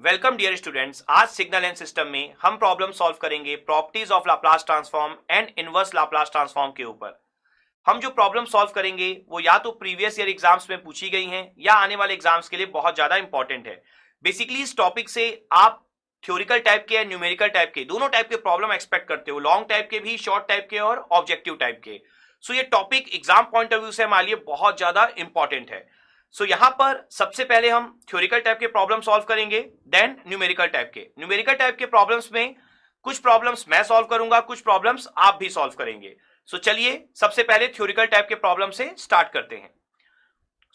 Welcome dear students. आज signal and system में हम प्रॉब्लम सॉल्व करेंगे properties of Laplace transform and inverse Laplace transform के ऊपर। हम जो प्रॉब्लम सॉल्व करेंगे वो या तो प्रीवियस ईयर एग्जाम्स में पूछी गई हैं या आने वाले एग्जाम्स के लिए बहुत ज्यादा इंपॉर्टेंट है। बेसिकली इस टॉपिक से आप थ्योरिकल टाइप के या न्यूमेरिकल टाइप के दोनों टाइप के प्रॉब्लम एक्सपेक्ट करते हो, लॉन्ग टाइप के भी, शॉर्ट टाइप के और ऑब्जेक्टिव टाइप के। सो ये topic exam point of view से हमारे लिए बहुत ज्यादा इंपॉर्टेंट है। सो यहां पर सबसे पहले हम थ्योरिकल टाइप के प्रॉब्लम सॉल्व करेंगे, देन न्यूमेरिकल टाइप के। न्यूमेरिकल टाइप के प्रॉब्लम्स में कुछ प्रॉब्लम्स मैं सॉल्व करूंगा, कुछ प्रॉब्लम्स आप भी सॉल्व करेंगे। सो चलिए सबसे पहले थ्योरिकल टाइप के प्रॉब्लम से स्टार्ट करते हैं।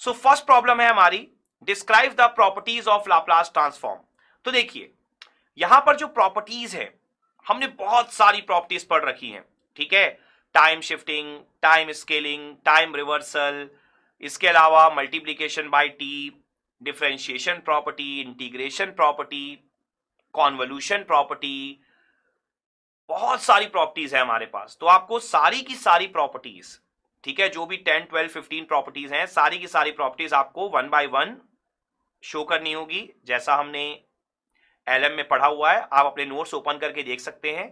सो फर्स्ट प्रॉब्लम है हमारी, describe the properties of Laplace transform. तो देखिए यहां पर जो प्रॉपर्टीज है, हमने बहुत सारी प्रॉपर्टीज पढ़ रखी हैं, ठीक है। Time shifting, time scaling, time reversal, इसके अलावा multiplication bye T, differentiation property, integration property, convolution property, बहुत सारी प्रॉपर्टीज है हमारे पास। तो आपको सारी की सारी प्रॉपर्टीज, ठीक है, जो भी 10, 12, 15 प्रॉपर्टीज हैं, सारी की सारी प्रॉपर्टीज आपको वन बाय वन शो करनी होगी, जैसा हमने एलएम में पढ़ा हुआ है। आप अपने नोट्स ओपन करके देख सकते हैं।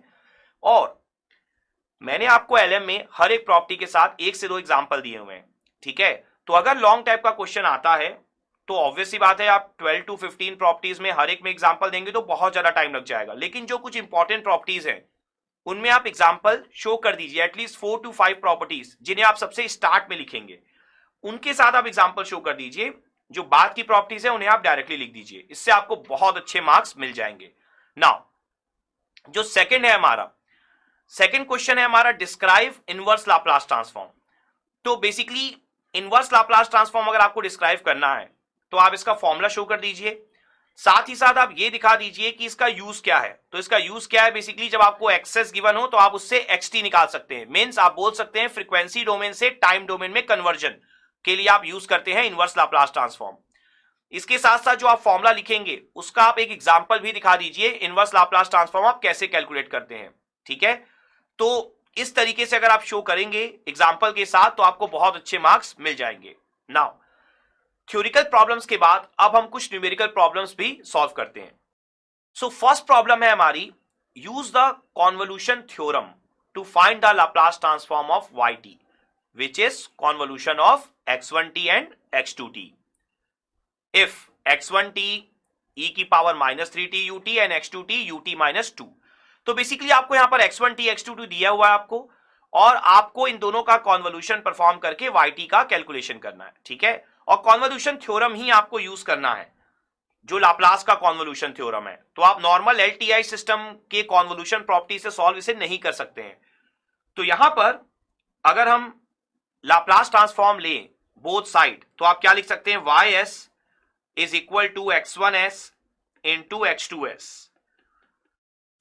और मैंने आपको एलएम में हर एक प्रॉपर्टी के साथ एक से दो एग्जांपल दिए हुए हैं, ठीक है। तो अगर लॉन्ग टाइप का क्वेश्चन आता है तो ऑब्वियस सी बात है, आप 12 to 15 प्रॉपर्टीज में हर एक में एग्जांपल देंगे तो बहुत ज्यादा टाइम लग जाएगा। लेकिन जो कुछ इंपॉर्टेंट प्रॉपर्टीज हैं उनमें आप एग्जांपल शो कर दीजिए, एटलीस्ट 4 to 5 प्रॉपर्टीज जिन्हें आप सबसे स्टार्ट में लिखेंगे, उनके साथ आप एग्जांपल शो कर दीजिए। जो बाद की प्रॉपर्टीज है उन्हें आप डायरेक्टली लिख दीजिए, इससे आपको बहुत अच्छे मार्क्स मिल जाएंगे। नाउ जो सेकंड है हमारा, सेकंड क्वेश्चन है हमारा, डिस्क्राइब इनवर्स लाप्लास ट्रांसफॉर्म। तो बेसिकली इनवर्स लाप्लास ट्रांसफॉर्म अगर आपको डिस्क्राइब करना है तो आप इसका फॉर्मूला शो कर दीजिए, साथ ही साथ आप ये दिखा दीजिए कि इसका यूज क्या है। तो इसका यूज क्या है, बेसिकली जब आपको एक्सेस गिवन हो तो आप उससे एक्सटी निकाल सकते हैं। मींस आप बोल सकते हैं फ्रीक्वेंसी डोमेन से टाइम डोमेन में कन्वर्जन के लिए आप यूज करते हैं इनवर्स लाप्लास ट्रांसफॉर्म। इसके साथ साथ जो आप फॉर्मूला लिखेंगे उसका आप एक एग्जांपल भी दिखा दीजिए, इनवर्स लाप्लास ट्रांसफॉर्म आप कैसे कैलकुलेट करते हैं, ठीक है। तो इस तरीके से अगर आप शो करेंगे एग्जांपल के साथ तो आपको बहुत अच्छे मार्क्स मिल जाएंगे। नाउ थ्योरिकल प्रॉब्लम्स के बाद अब हम कुछ न्यूमेरिकल प्रॉब्लम्स भी सॉल्व करते हैं। सो फर्स्ट प्रॉब्लम है हमारी, use the convolution theorem to find the Laplace transform of yt which is convolution of x1t and x2t if x1t e की power -3t ut and x2t ut -2। तो basically आपको यहां पर x1t x2t दिया हुआ है आपको, और आपको इन दोनों का कॉन्वोल्यूशन परफॉर्म करके yt का कैलकुलेशन करना है, ठीक है। और कॉन्वोल्यूशन थ्योरम ही आपको यूज करना है, जो लाप्लास का कॉन्वोल्यूशन थ्योरम है। तो आप नॉर्मल एलटीआई सिस्टम के कॉन्वोल्यूशन प्रॉपर्टी से सॉल्व इसे नहीं कर सकते हैं। तो यहां पर अगर हम लाप्लास ट्रांसफॉर्म लें बोथ साइड तो आप क्या लिख सकते हैं, ys is equal to x1s into x2s।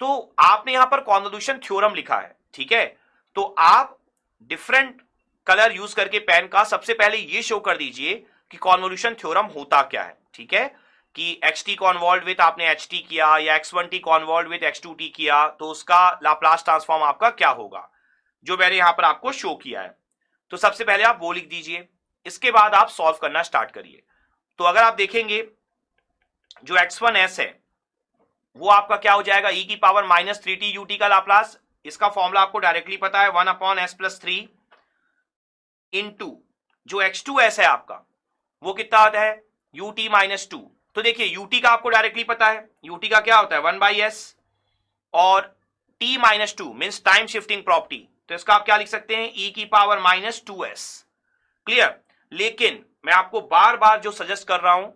तो आपने यहां पर कॉन्वोल्यूशन थ्योरम लिखा है, ठीक है। तो आप डिफरेंट कलर यूज करके पेन का सबसे पहले ये शो कर दीजिए कि कॉन्वोल्यूशन थ्योरम होता क्या है, ठीक है। कि xt कॉन्वॉल्व विद आपने ht किया या x1t कॉन्वॉल्व विद x2t किया तो उसका लाप्लास ट्रांसफॉर्म आपका क्या होगा, जो मैंने यहां पर आपको शो किया है। तो सबसे पहले आप वो लिख दीजिए, इसके बाद आप सॉल्व करना स्टार्ट करिए। तो अगर आप देखेंगे जो x1s है वो आपका क्या हो जाएगा, e की पावर -3t ut का लाप्लास। इसका फॉर्मूला आपको डायरेक्टली पता है, 1/s+3 इंटू जो x2s है आपका वो कितना आता है, ut -2। तो देखिए ut का आपको डायरेक्टली पता है, ut का क्या होता है 1/s, और t -2 means time shifting property, तो इसका आप क्या लिख सकते हैं, e की पावर -2s। क्लियर। लेकिन मैं आपको बार बार जो सजेस्ट कर रहा हूं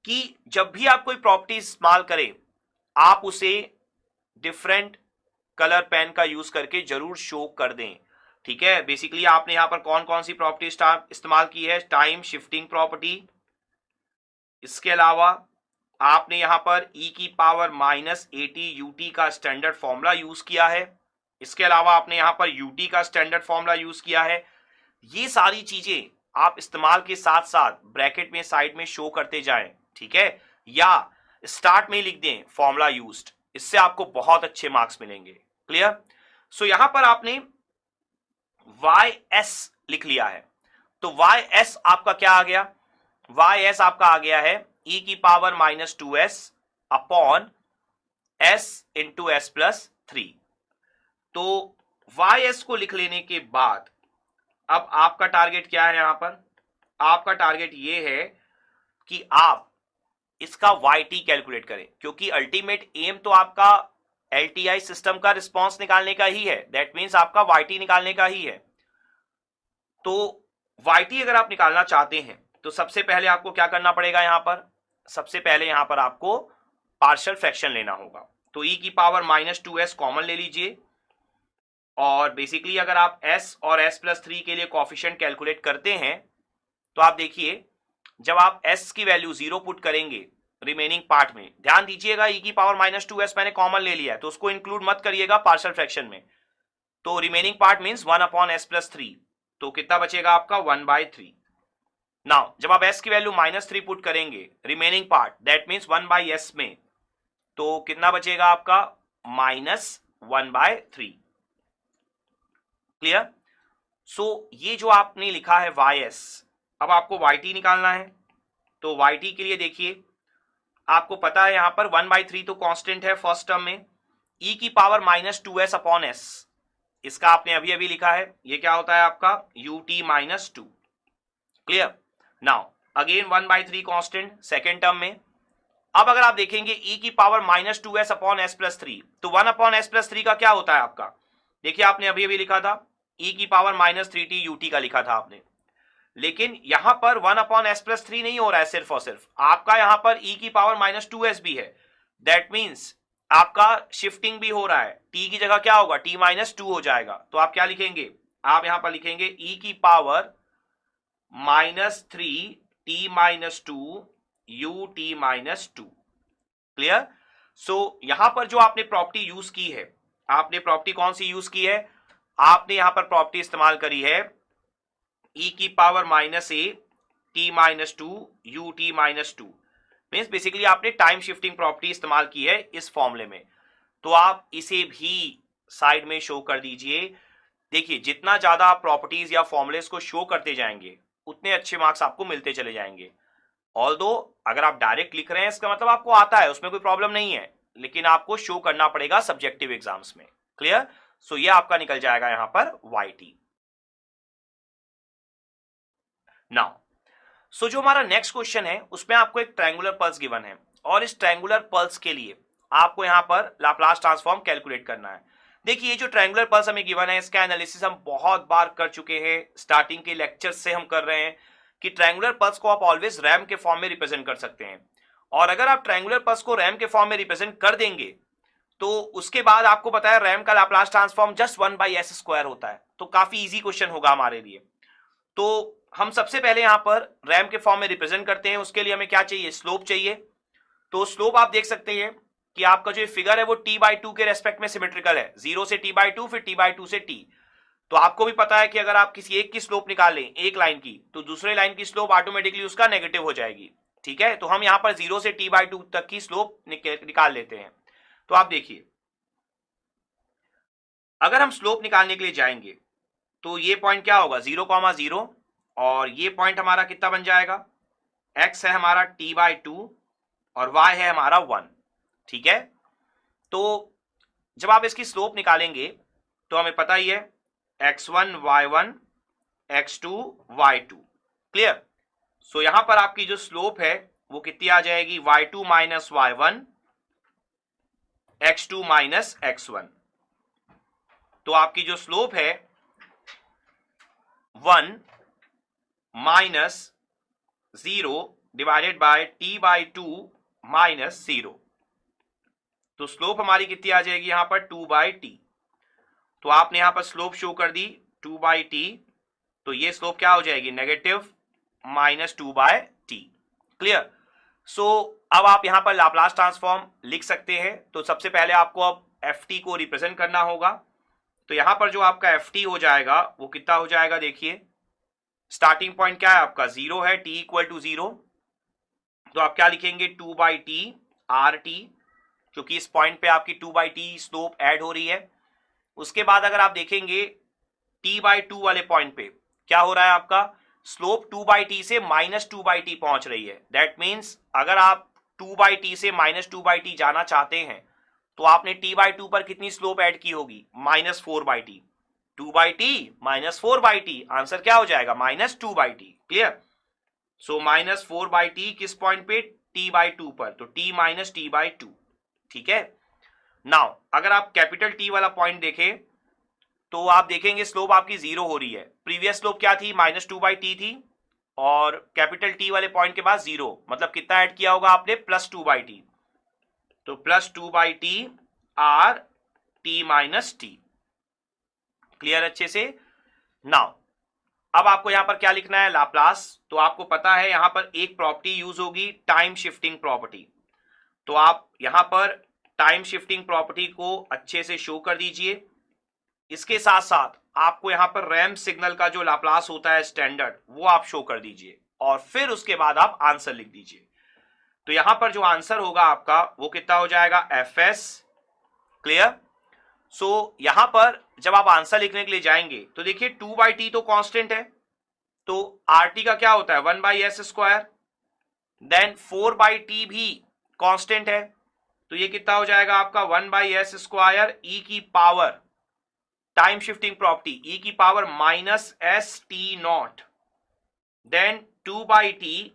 कि जब भी आप कोई प्रॉपर्टी इस्तेमाल करें आप उसे डिफरेंट कलर पेन का यूज करके जरूर शो कर दें, ठीक है। बेसिकली आपने यहां पर कौन कौन सी प्रॉपर्टी इस्तेमाल की है, टाइम शिफ्टिंग प्रॉपर्टी, इसके अलावा आपने यहां पर e की पावर -80 ut का स्टैंडर्ड फॉर्मूला यूज किया है, इसके अलावा आपने यहां पर ut का स्टैंडर्ड फॉर्मूला यूज किया है। ये सारी चीजें आप इस्तेमाल के साथ साथ ब्रैकेट में साइड में शो करते जाएं, ठीक है, या स्टार्ट में लिख दें फॉर्मूला यूज्ड, इससे आपको बहुत अच्छे मार्क्स मिलेंगे। क्लियर। सो यहां पर आपने ys लिख लिया है, तो ys आपका क्या आ गया, ys आपका आ गया है e की power -2s upon S into S plus 3। तो वाई एस को लिख लेने के बाद अब आपका टारगेट क्या है? यहां पर आपका टारगेट ये है कि आप इसका वाई टी कैलकुलेट करें, क्योंकि अल्टीमेट एम तो आपका एलटीआई सिस्टम का रिस्पॉन्स निकालने का ही है। दैट मीन्स आपका वाई टी निकालने का ही है। तो वाई टी अगर आप निकालना चाहते हैं तो सबसे पहले आपको क्या करना पड़ेगा? यहां पर सबसे पहले यहां पर आपको पार्शियल फ्रैक्शन लेना होगा। तो ई की पावर -2s कॉमन ले लीजिए, और बेसिकली अगर आप s और s प्लस 3 के लिए कॉफिशिएंट कैलकुलेट करते हैं तो आप देखिए, जब आप s की वैल्यू 0 पुट करेंगे रिमेनिंग पार्ट में, ध्यान दीजिएगा e की पावर -2s मैंने कॉमन ले लिया है, तो उसको इंक्लूड मत करिएगा पार्शियल फ्रैक्शन में। तो remaining part means 1 upon s plus 3, तो कितना बचेगा आपका 1/3। नाउ जब आप s की वैल्यू -3 पुट करेंगे remaining part, that means 1/s में, तो कितना बचेगा आपका -1/3। क्लियर? सो ये जो आपने लिखा है वाई एस, अब आपको वाई टी निकालना है। तो वाई टी के लिए देखिए, आपको पता है यहां पर 1/3 तो कांस्टेंट है फर्स्ट टर्म में, ई की पावर -2s अपॉन एस, इसका आपने अभी अभी लिखा है, ये क्या होता है आपका ut -2। Clear? Now again 1/3 constant second term में। अब अगर आप देखेंगे e की power -2s upon s plus 3, तो 1 अपॉन s प्लस 3 का क्या होता है आपका? देखिए आपने अभी अभी लिखा था e की पावर -3t ut का लिखा था आपने, लेकिन यहां पर 1 अपॉन s प्लस 3 नहीं हो रहा है, सिर्फ और सिर्फ आपका यहां पर e की पावर -2s भी है। दैट मीन्स आपका शिफ्टिंग भी हो रहा है, t की जगह क्या होगा t -2 हो जाएगा। तो आप क्या लिखेंगे? आप यहां पर लिखेंगे e की पावर -3t -2 ut -2। क्लियर? सो यहां पर जो आपने प्रॉपर्टी यूज की है, आपने प्रॉपर्टी कौन सी यूज की है? आपने यहां पर प्रॉपर्टी इस्तेमाल करी है e की power -a t -2 ut -2। Means basically आपने टाइम शिफ्टिंग प्रॉपर्टी इस्तेमाल की है इस फॉर्मूले में। तो आप इसे भी साइड में शो कर दीजिए। देखिए, जितना ज्यादा आप प्रॉपर्टीज या फॉर्मुलेस को शो करते जाएंगे उतने अच्छे मार्क्स आपको मिलते चले जाएंगे। ऑल्दो अगर आप डायरेक्ट लिख रहे हैं इसका मतलब आपको आता है, उसमें कोई प्रॉब्लम नहीं है, लेकिन आपको शो करना पड़ेगा सब्जेक्टिव एग्जाम्स में। क्लियर? सो ये आपका निकल जाएगा यहां पर वाई टी। नाउ सो जो हमारा नेक्स्ट क्वेश्चन है उसमें आपको एक ट्रायंगुलर पल्स गिवन है, और इस ट्रायंगुलर पल्स के लिए आपको यहां पर लाप्लास ट्रांसफॉर्म कैलकुलेट करना है। देखिए, ये जो ट्रायंगुलर पल्स हमें गिवन है इसका एनालिसिस हम बहुत बार कर चुके हैं, स्टार्टिंग के लेक्चर्स से हम कर रहे हैं कि ट्रायंगुलर पल्स को आप ऑलवेज रैम के फॉर्म में रिप्रेजेंट कर सकते हैं, और अगर आप ट्रायंगुलर पल्स को रैम के फॉर्म में रिप्रेजेंट कर देंगे तो उसके बाद आपको पता है रैम का लाप्लास ट्रांसफॉर्म जस्ट 1/s² होता है, तो काफी इजी क्वेश्चन होगा हमारे लिए। तो हम सबसे पहले यहां पर रैम के फॉर्म में रिप्रेजेंट करते हैं, उसके लिए हमें क्या चाहिए? स्लोप चाहिए। तो स्लोप आप देख सकते हैं कि आपका जो फिगर है वो t/2 के रेस्पेक्ट में सिमेट्रिकल है, 0 से t/2 फिर t/2 से t। तो आपको भी पता है कि अगर आप किसी एक की स्लोप निकाल लें एक लाइन की, तो दूसरे लाइन की स्लोप ऑटोमेटिकली उसका नेगेटिव हो जाएगी। ठीक है, तो हम यहां पर 0 से t/2 तक की स्लोप निकाल लेते हैं। तो आप देखिए, अगर हम स्लोप निकालने के लिए जाएंगे तो ये पॉइंट क्या होगा? 0,0, और ये पॉइंट हमारा कितना बन जाएगा? x है हमारा t/2 और y है हमारा 1। ठीक है, तो जब आप इसकी स्लोप निकालेंगे तो हमें पता ही है x1 y1 x2 y2। Clear? सो यहां पर आपकी जो स्लोप है वो कितनी आ जाएगी? y2 minus y1 x2 minus x1। तो आपकी जो स्लोप है 1 minus 0 divided by t/2 minus 0। तो स्लोप हमारी कितनी आ जाएगी यहां पर? 2/t। तो आपने यहां पर स्लोप शो कर दी 2/t, तो ये स्लोप क्या हो जाएगी? Negative -2/t। क्लियर? सो अब आप यहां पर लाप्लास ट्रांसफॉर्म लिख सकते हैं। तो सबसे पहले आपको अब ft को रिप्रेजेंट करना होगा। तो यहां पर जो आपका ft हो जाएगा वो कितना हो जाएगा? देखिए, स्टार्टिंग पॉइंट क्या है आपका? 0 है, t = 0, तो आप क्या लिखेंगे? 2/t rt, क्योंकि इस पॉइंट पे आपकी 2/t स्लोप ऐड हो रही है। उसके बाद अगर आप देखेंगे t/2 वाले पॉइंट पे क्या हो रहा है? आपका स्लोप 2/t से -2/t पहुंच रही है। दैट मीन्स अगर आप 2/t से -2/t जाना चाहते हैं तो आपने t/2 पर कितनी स्लोप ऐड की होगी? -4/t। 2/t -4/t, आंसर क्या हो जाएगा? -2/t। क्लियर? सो -4/t किस पॉइंट पे? t/2 पर, तो t - t/2। ठीक है। नाउ अगर आप कैपिटल T वाला पॉइंट देखें तो आप देखेंगे स्लोप आपकी 0 हो रही है। प्रीवियस स्लोप क्या थी? -2/t थी, और कैपिटल T वाले पॉइंट के बाद 0, मतलब कितना ऐड किया होगा आपने? +2/t। तो +2/t are t - t। Clear अच्छे से? नाउ अब आपको यहां पर क्या लिखना है? लाप्लास। तो आपको पता है यहां पर एक प्रॉपर्टी यूज होगी, टाइम शिफ्टिंग प्रॉपर्टी। तो आप यहां पर टाइम शिफ्टिंग प्रॉपर्टी को अच्छे से शो कर दीजिए। इसके साथ साथ आपको यहां पर रैंप सिग्नल का जो लाप्लास होता है स्टैंडर्ड, वो आप शो कर दीजिए, और फिर उसके बाद आप आंसर लिख दीजिए। तो यहां पर जो आंसर होगा आपका वो कितना हो जाएगा? Fs। क्लियर? सो यहां पर जब आप आंसर लिखने के लिए जाएंगे तो देखिए 2/t तो कांस्टेंट है, तो RT का क्या होता है? 1/s²। देन 4/t भी कांस्टेंट है, तो ये कितना हो जाएगा आपका? 1/s² e की power, time shifting property, e की power -st0, then 2/t,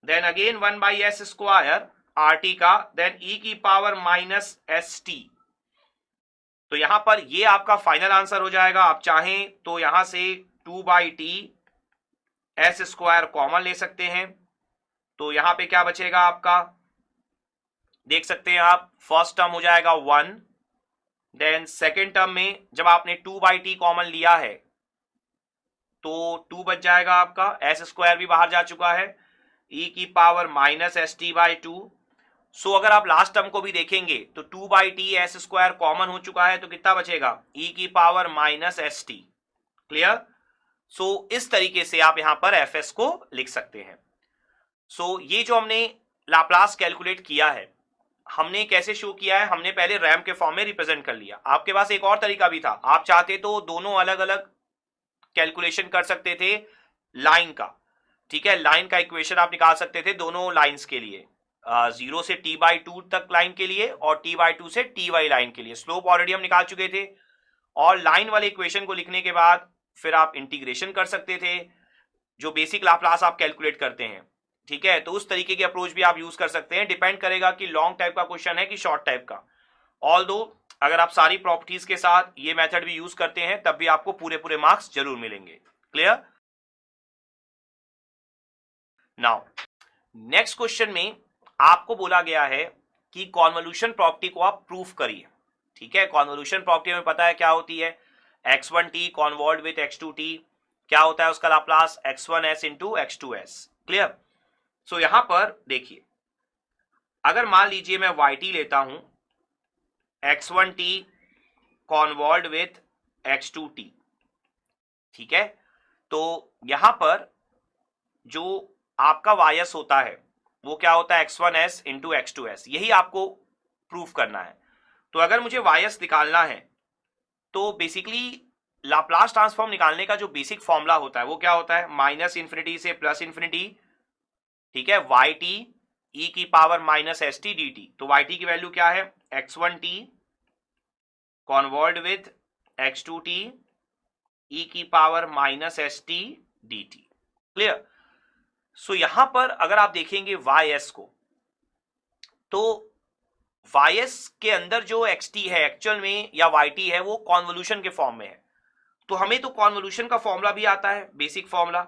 then again 1/s² RT का, देन e की पावर -st। तो यहां पर ये आपका फाइनल आंसर हो जाएगा। आप चाहें तो यहां से 2/t s² कॉमन ले सकते हैं, तो यहां पे क्या बचेगा आपका? देख सकते हैं आप, फर्स्ट टर्म हो जाएगा 1, देन सेकेंड टर्म में जब आपने 2/t कॉमन लिया है तो 2 बच जाएगा आपका, s² भी बाहर जा चुका है, e की पावर -st/2। सो अगर आप लास्ट टर्म को भी देखेंगे तो 2/t s² कॉमन हो चुका है, तो कितना बचेगा? e की पावर -st। क्लियर? सो इस तरीके से आप यहां पर Fs को लिख सकते हैं। सो ये जो हमने लाप्लास कैलकुलेट किया है, हमने कैसे शो किया है? हमने पहले रैम के फॉर्म में रिप्रेजेंट कर लिया। आपके पास एक और तरीका भी था, आप चाहते तो दोनों अलग अलग कैलकुलेशन कर सकते थे लाइन का। ठीक है, लाइन का इक्वेशन आप निकाल सकते थे दोनों लाइंस के लिए, 0 से t/2 तक लाइन के लिए और t/2 से t वाली लाइन के लिए। स्लोप ऑलरेडी हम निकाल चुके थे, और लाइन वाले इक्वेशन को लिखने के बाद फिर आप इंटीग्रेशन कर सकते थे, जो बेसिक लाप्लास आप कैलकुलेट करते हैं। ठीक है, तो उस तरीके की अप्रोच भी आप यूज कर सकते हैं, डिपेंड करेगा कि लॉन्ग टाइप का क्वेश्चन है कि शॉर्ट टाइप का। ऑल्दो अगर आप सारी प्रॉपर्टीज के साथ ये मेथड भी यूज करते हैं तब भी आपको पूरे पूरे मार्क्स जरूर मिलेंगे। क्लियर? नाउ नेक्स्ट क्वेश्चन में आपको बोला गया है कि कॉन्वोल्यूशन प्रॉपर्टी को आप प्रूफ करिए। ठीक है, कॉन्वोल्यूशन प्रॉपर्टी में पता है क्या होती है? x1t कॉन्वॉल्व विथ x2t, क्या होता है उसका Laplace? x1s into x2s। Clear? सो यहां पर देखिए, अगर मान लीजिए मैं yt लेता हूं, x1t कॉन्वॉल्व विथ x2t। ठीक है, तो यहां पर जो आपका वायस होता है वो क्या होता है? x1s इंटू x2s, यही आपको प्रूफ करना है। तो अगर मुझे वायस निकालना है तो बेसिकली लाप्लास ट्रांसफॉर्म निकालने का जो बेसिक फॉर्मूला होता है वो क्या होता है? -∞ से +∞। ठीक है, yt e की पावर -st dt। तो yt की वैल्यू क्या है? x1t convolve with x2t e की पावर -st dt। क्लियर? सो यहां पर अगर आप देखेंगे ys को, तो ys के अंदर जो xt है एक्चुअल में या yt है वो कॉन्वोल्यूशन के फॉर्म में है। तो हमें तो कॉन्वोल्यूशन का फॉर्मूला भी आता है, बेसिक फॉर्मूला।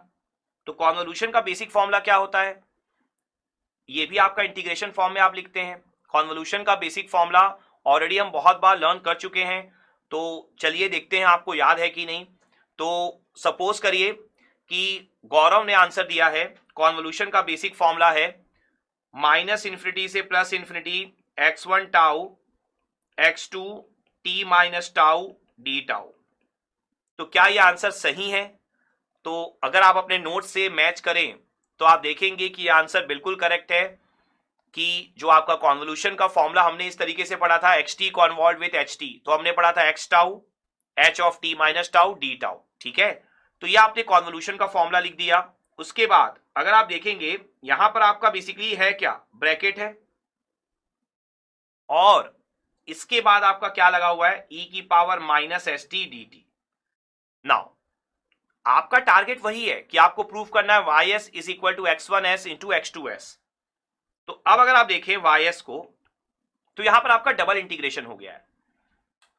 तो कॉन्वोल्यूशन का बेसिक फॉर्मूला क्या होता है? ये भी आपका इंटीग्रेशन फॉर्म में आप लिखते हैं। कॉन्वोल्यूशन का बेसिक फॉर्मूला ऑलरेडी हम बहुत बार लर्न कर चुके हैं, तो चलिए देखते हैं आपको याद है कि नहीं। तो सपोज करिए कि गौरव ने आंसर दिया है, कॉन्वोल्यूशन का बेसिक फॉर्मूला है -∞ से +∞ x1 tau x2 t - tau d tau. तो क्या ये आंसर सही है? तो अगर आप अपने नोट से मैच करें तो आप देखेंगे कि आंसर बिल्कुल करेक्ट है, कि जो आपका कॉन्वोल्यूशन का फॉर्मूला हमने इस तरीके से पढ़ा था, xt कॉन्वॉल्व विथ ht, तो हमने पढ़ा था x tau h of t minus tau d tau. ठीक है, तो ये आपने कॉन्वोल्यूशन का फॉर्मूला लिख दिया। उसके बाद अगर आप देखेंगे यहां पर आपका बेसिकली है क्या, ब्रैकेट है, और इसके बाद आपका क्या लगा हुआ है, e की power minus s t d t. Now आपका टारगेट वही है कि आपको प्रूव करना है y s is equal to x one s into x two s. तो अब अगर आप देखें वाई एस को, तो यहां पर आपका डबल इंटीग्रेशन हो गया है।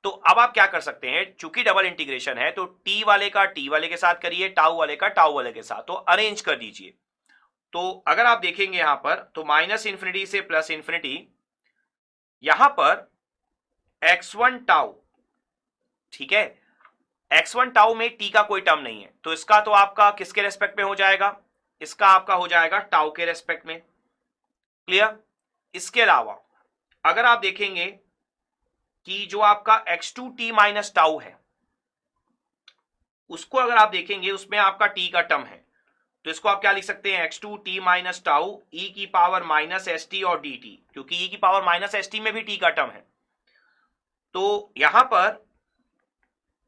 तो अब आप क्या कर सकते हैं, चूंकि डबल इंटीग्रेशन है तो टी वाले का टी वाले के साथ करिए, टाउ वाले का टाउ वाले के साथ, तो अरेंज कर दीजिए। तो अगर आप देखेंगे यहां पर तो माइनस इंफिनिटी से प्लस इंफिनिटी, यहां पर x1 टाउ, ठीक है, x1 टाउ में t का कोई टर्म नहीं है, तो इसका तो आपका किसके रेस्पेक्ट में हो जाएगा, इसका आपका हो जाएगा टाउ के रेस्पेक्ट में। क्लियर। इसके अलावा अगर आप देखेंगे कि जो आपका x2t माइनस टाउ है, उसको अगर आप देखेंगे उसमें आपका t का टर्म है, तो इसको आप क्या लिख सकते हैं, x2t माइनस टाउ e की पावर माइनस एस टी और dt, क्योंकि e की पावर माइनस एस टी में भी t का टर्म है। तो यहां पर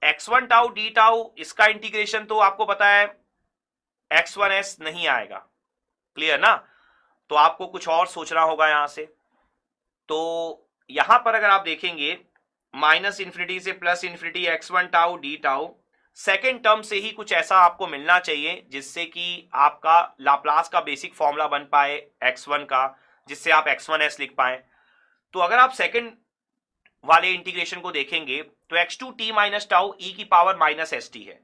x1 टाउ डी टाउ, इसका इंटीग्रेशन तो आपको पता है x1s नहीं आएगा। क्लियर ना। तो आपको कुछ और सोचना होगा यहां से। तो यहां पर अगर आप देखेंगे माइनस इंफिनिटी से plus infinity x1 tau D tau, second term से ही कुछ ऐसा आपको मिलना चाहिए जिससे कि आपका लाप्लास का बेसिक फॉर्मूला बन पाए x1 का, जिससे आप x1s लिख पाए। तो अगर आप सेकेंड वाले इंटीग्रेशन को देखेंगे तो x2t माइनस टाउ e की पावर माइनस एस टी है।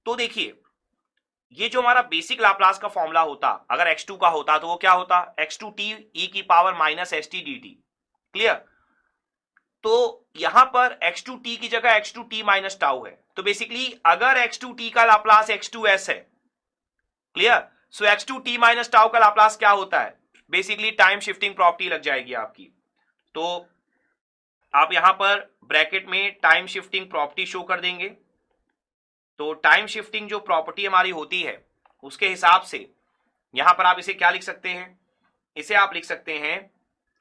तो देखिए ये जो हमारा बेसिक लाप्लास का फॉर्मूला होता, अगर x2 का होता तो वो क्या होता, x2t e की power minus s t d T. Clear. तो यहां पर x2t की जगह x2t माइनस टाउ है, तो बेसिकली अगर x2t का लाप्लास x2s है, क्लियर, सो x2t माइनस टाउ का लाप्लास क्या होता है, बेसिकली टाइम शिफ्टिंग प्रॉपर्टी लग जाएगी आपकी। तो आप यहां पर ब्रैकेट में टाइम शिफ्टिंग प्रॉपर्टी शो कर देंगे। तो टाइम शिफ्टिंग जो प्रॉपर्टी हमारी होती है उसके हिसाब से यहां पर आप इसे क्या लिख सकते हैं, इसे आप लिख सकते हैं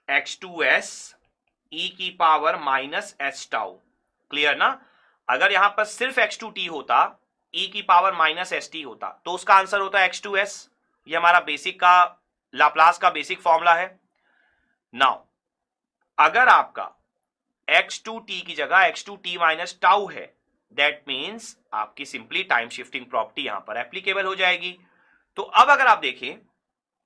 x2s e की power minus S tau. Clear ना। अगर यहां पर सिर्फ x2t होता, e की पावर माइनस एस टी होता, तो उसका आंसर होता x2s। ये हमारा बेसिक का लाप्लास का बेसिक फॉर्मूला है। नाउ अगर आपका x2t की जगह x2t माइनस टाउ है, दैट मीन्स आपकी सिंपली टाइम शिफ्टिंग प्रॉपर्टी यहां पर एप्लीकेबल हो जाएगी। तो अब अगर आप देखें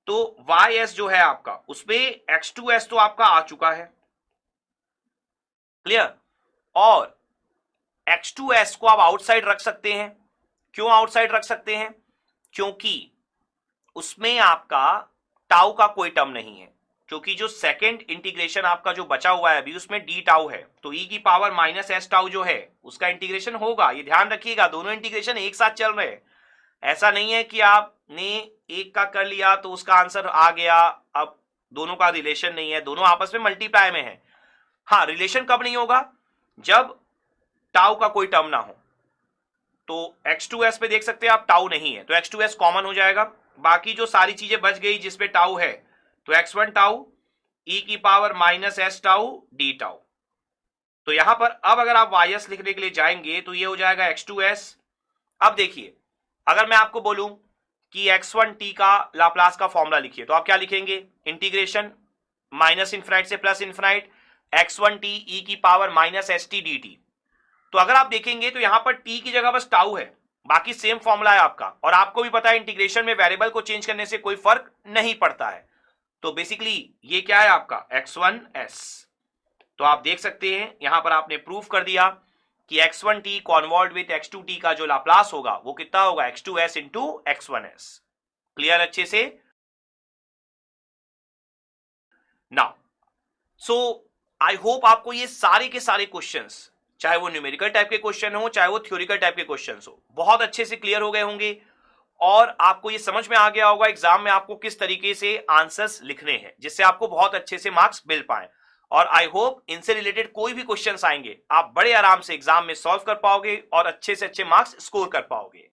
तो ys जो है आपका, उसमें x2s तो आपका आ चुका है। क्लियर। और x2s को आप आउटसाइड रख सकते हैं। क्यों आउटसाइड रख सकते हैं, क्योंकि उसमें आपका टाउ का कोई टर्म नहीं है, क्योंकि जो सेकंड इंटीग्रेशन आपका जो बचा हुआ है अभी उसमें डी टाउ है, तो e की पावर माइनस एस टाउ जो है उसका इंटीग्रेशन होगा। ये ध्यान रखिएगा, दोनों इंटीग्रेशन एक साथ चल रहे हैं। ऐसा नहीं है कि आपने एक का कर लिया तो उसका आंसर आ गया, अब दोनों का रिलेशन नहीं है, दोनों आपस में मल्टीप्लाई में है। हाँ, रिलेशन कब नहीं होगा, जब टाउ का कोई टर्म ना हो। तो x2s पे देख सकते हैं आप टाउ नहीं है, तो x2s कॉमन हो जाएगा, बाकी जो सारी चीजें बच गई जिसपे टाउ है, तो x1 टाउ e की power minus S tau D tau. तो यहां पर अब अगर आप ys लिखने के लिए जाएंगे तो ये हो जाएगा x2s। अब देखिए अगर मैं आपको बोलूं कि x1t का लाप्लास का फॉर्मूला लिखिए, तो आप क्या लिखेंगे, इंटीग्रेशन माइनस इनफिनाइट से प्लस इनफिनाइट x1t e की power minus s t d T. तो अगर आप देखेंगे तो यहां पर t की जगह बस टाउ है, बाकी सेम फॉर्मूला है आपका, और आपको भी पता है इंटीग्रेशन में वेरिएबल को चेंज करने से कोई फर्क नहीं पड़ता है। तो बेसिकली ये क्या है आपका x1s। तो आप देख सकते हैं यहां पर आपने प्रूफ कर दिया कि x1t कॉन्वॉल्व विथ x2t का जो लाप्लास होगा वो कितना होगा, x2s इंटू x1s। क्लियर अच्छे से। नाउ सो आई होप आपको ये सारे के सारे क्वेश्चंस, चाहे वो न्यूमेरिकल टाइप के क्वेश्चन हो चाहे वो थ्योरिकल टाइप के क्वेश्चंस हो, बहुत अच्छे से क्लियर हो गए होंगे, और आपको ये समझ में आ गया होगा एग्जाम में आपको किस तरीके से आंसर्स लिखने हैं जिससे आपको बहुत अच्छे से मार्क्स मिल पाए। और आई होप इनसे रिलेटेड कोई भी क्वेश्चंस आएंगे आप बड़े आराम से एग्जाम में सॉल्व कर पाओगे और अच्छे से अच्छे मार्क्स स्कोर कर पाओगे।